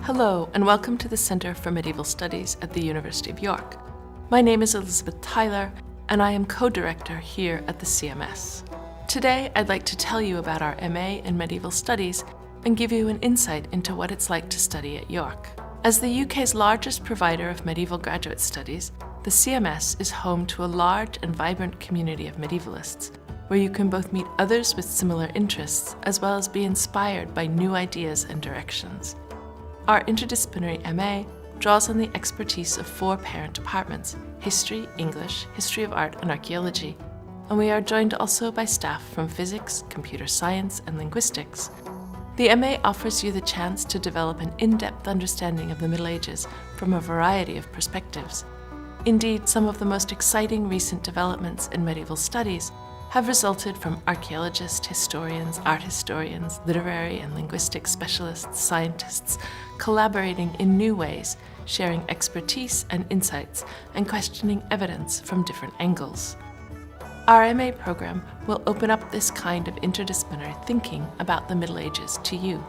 Hello, and welcome to the Center for Medieval Studies at the University of York. My name is Elizabeth Tyler, and I am co-director here at the CMS. Today, I'd like to tell you about our MA in Medieval Studies and give you an insight into what it's like to study at York. As the UK's largest provider of medieval graduate studies, the CMS is home to a large and vibrant community of medievalists, where you can both meet others with similar interests as well as be inspired by new ideas and directions. Our interdisciplinary MA draws on the expertise of 4 parent departments: History, English, History of Art, and Archaeology, and we are joined also by staff from Physics, Computer Science, and Linguistics. The MA offers you the chance to develop an in-depth understanding of the Middle Ages from a variety of perspectives. Indeed, some of the most exciting recent developments in medieval studies have resulted from archaeologists, historians, art historians, literary and linguistic specialists, scientists, collaborating in new ways, sharing expertise and insights, and questioning evidence from different angles. Our MA program will open up this kind of interdisciplinary thinking about the Middle Ages to you.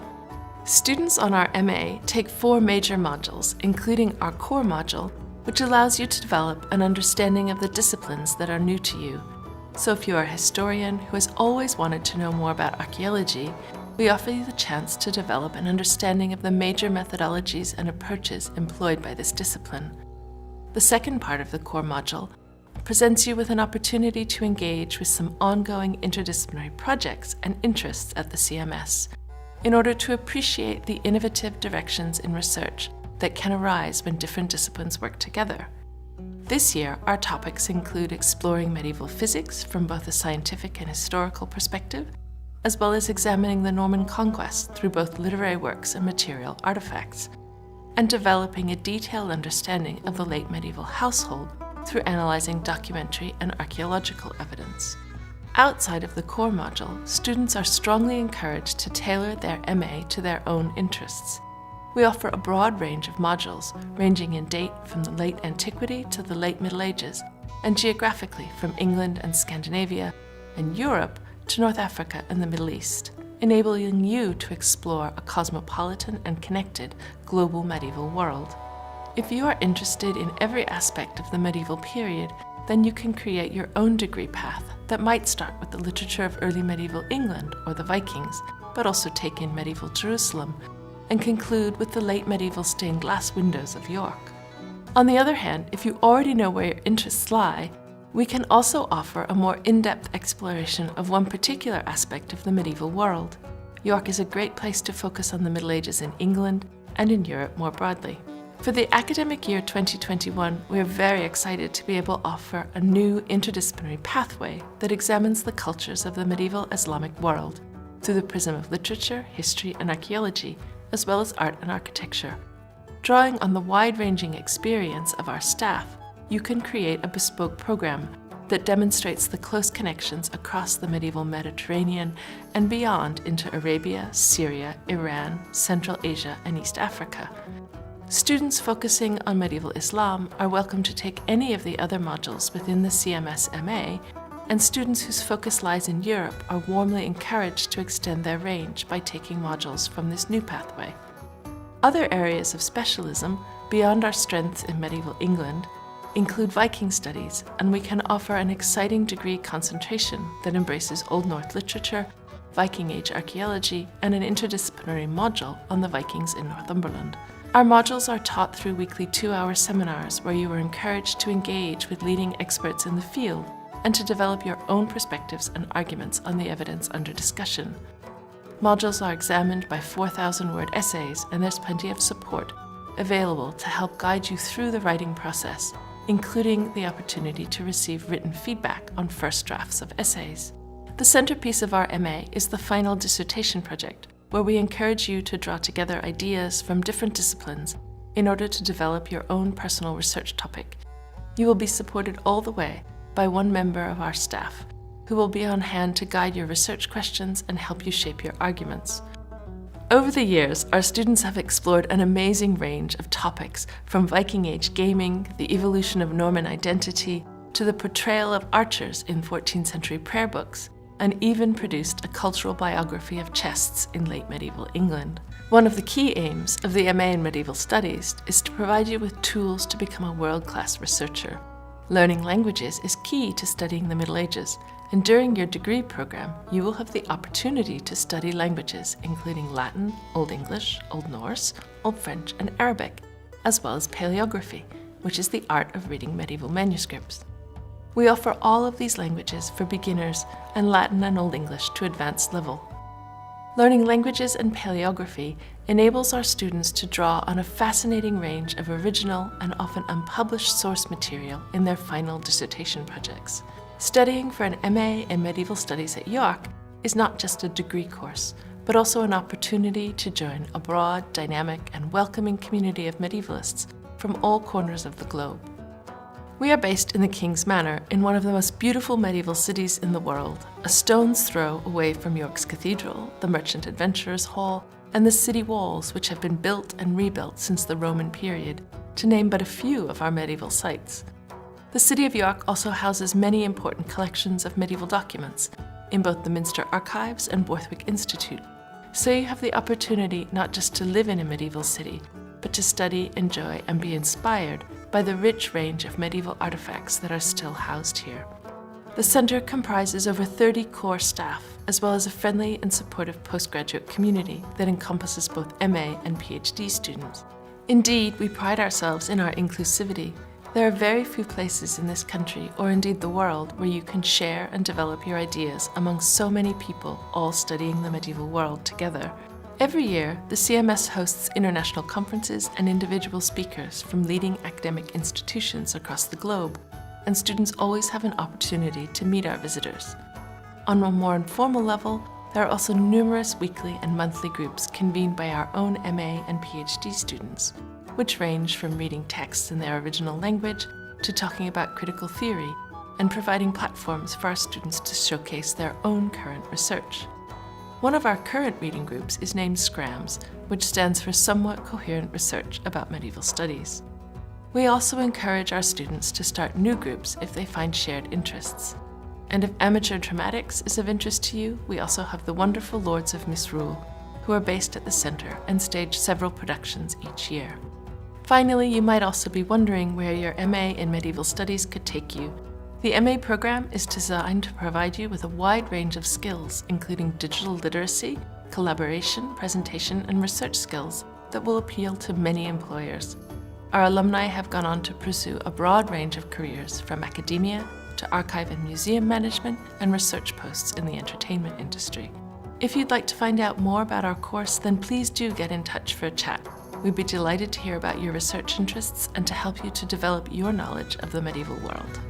Students on our MA take 4 major modules, including our core module, which allows you to develop an understanding of the disciplines that are new to you. So if you are a historian who has always wanted to know more about archaeology, we offer you the chance to develop an understanding of the major methodologies and approaches employed by this discipline. The second part of the core module presents you with an opportunity to engage with some ongoing interdisciplinary projects and interests at the CMS in order to appreciate the innovative directions in research that can arise when different disciplines work together. This year, our topics include exploring medieval physics from both a scientific and historical perspective, as well as examining the Norman conquest through both literary works and material artifacts, and developing a detailed understanding of the late medieval household through analyzing documentary and archaeological evidence. Outside of the core module, students are strongly encouraged to tailor their MA to their own interests. We offer a broad range of modules, ranging in date from the late antiquity to the late Middle Ages, and geographically from England and Scandinavia and Europe to North Africa and the Middle East, enabling you to explore a cosmopolitan and connected global medieval world. If you are interested in every aspect of the medieval period, then you can create your own degree path that might start with the literature of early medieval England or the Vikings, but also take in medieval Jerusalem, and conclude with the late medieval stained glass windows of York. On the other hand, if you already know where your interests lie, we can also offer a more in-depth exploration of one particular aspect of the medieval world. York is a great place to focus on the Middle Ages in England and in Europe more broadly. For the academic year 2021, we are very excited to be able to offer a new interdisciplinary pathway that examines the cultures of the medieval Islamic world through the prism of literature, history, and archaeology, as well as art and architecture. Drawing on the wide-ranging experience of our staff, you can create a bespoke program that demonstrates the close connections across the medieval Mediterranean and beyond into Arabia, Syria, Iran, Central Asia, and East Africa. Students focusing on medieval Islam are welcome to take any of the other modules within the CMS MA, and students whose focus lies in Europe are warmly encouraged to extend their range by taking modules from this new pathway. Other areas of specialism, beyond our strengths in medieval England, include Viking studies, and we can offer an exciting degree concentration that embraces Old North literature, Viking Age archaeology, and an interdisciplinary module on the Vikings in Northumberland. Our modules are taught through weekly 2-hour seminars where you are encouraged to engage with leading experts in the field and to develop your own perspectives and arguments on the evidence under discussion. Modules are examined by 4,000-word essays, and there's plenty of support available to help guide you through the writing process, including the opportunity to receive written feedback on first drafts of essays. The centerpiece of our MA is the final dissertation project, where we encourage you to draw together ideas from different disciplines in order to develop your own personal research topic. You will be supported all the way by one member of our staff, who will be on hand to guide your research questions and help you shape your arguments. Over the years, our students have explored an amazing range of topics, from Viking Age gaming, the evolution of Norman identity, to the portrayal of archers in 14th century prayer books, and even produced a cultural biography of chests in late medieval England. One of the key aims of the MA in Medieval Studies is to provide you with tools to become a world-class researcher. Learning languages is key to studying the Middle Ages, and during your degree program, you will have the opportunity to study languages including Latin, Old English, Old Norse, Old French, and Arabic, as well as paleography, which is the art of reading medieval manuscripts. We offer all of these languages for beginners and Latin and Old English to advanced level. Learning languages and paleography enables our students to draw on a fascinating range of original and often unpublished source material in their final dissertation projects. Studying for an MA in Medieval Studies at York is not just a degree course, but also an opportunity to join a broad, dynamic, and welcoming community of medievalists from all corners of the globe. We are based in the King's Manor in one of the most beautiful medieval cities in the world, a stone's throw away from York's Cathedral, the Merchant Adventurers Hall, and the city walls which have been built and rebuilt since the Roman period, to name but a few of our medieval sites. The City of York also houses many important collections of medieval documents in both the Minster Archives and Borthwick Institute, so you have the opportunity not just to live in a medieval city, but to study, enjoy, and be inspired by the rich range of medieval artifacts that are still housed here. The Centre comprises over 30 core staff, as well as a friendly and supportive postgraduate community that encompasses both MA and PhD students. Indeed, we pride ourselves in our inclusivity. There are very few places in this country, or indeed the world, where you can share and develop your ideas among so many people all studying the medieval world together. Every year, the CMS hosts international conferences and individual speakers from leading academic institutions across the globe, and students always have an opportunity to meet our visitors. On a more informal level, there are also numerous weekly and monthly groups convened by our own MA and PhD students, which range from reading texts in their original language to talking about critical theory and providing platforms for our students to showcase their own current research. One of our current reading groups is named SCRAMS, which stands for Somewhat Coherent Research About Medieval Studies. We also encourage our students to start new groups if they find shared interests. And if amateur dramatics is of interest to you, we also have the wonderful Lords of Misrule, who are based at the Centre and stage several productions each year. Finally, you might also be wondering where your MA in Medieval Studies could take you. The MA program is designed to provide you with a wide range of skills, including digital literacy, collaboration, presentation, and research skills that will appeal to many employers. Our alumni have gone on to pursue a broad range of careers, from academia to archive and museum management and research posts in the entertainment industry. If you'd like to find out more about our course, then please do get in touch for a chat. We'd be delighted to hear about your research interests and to help you to develop your knowledge of the medieval world.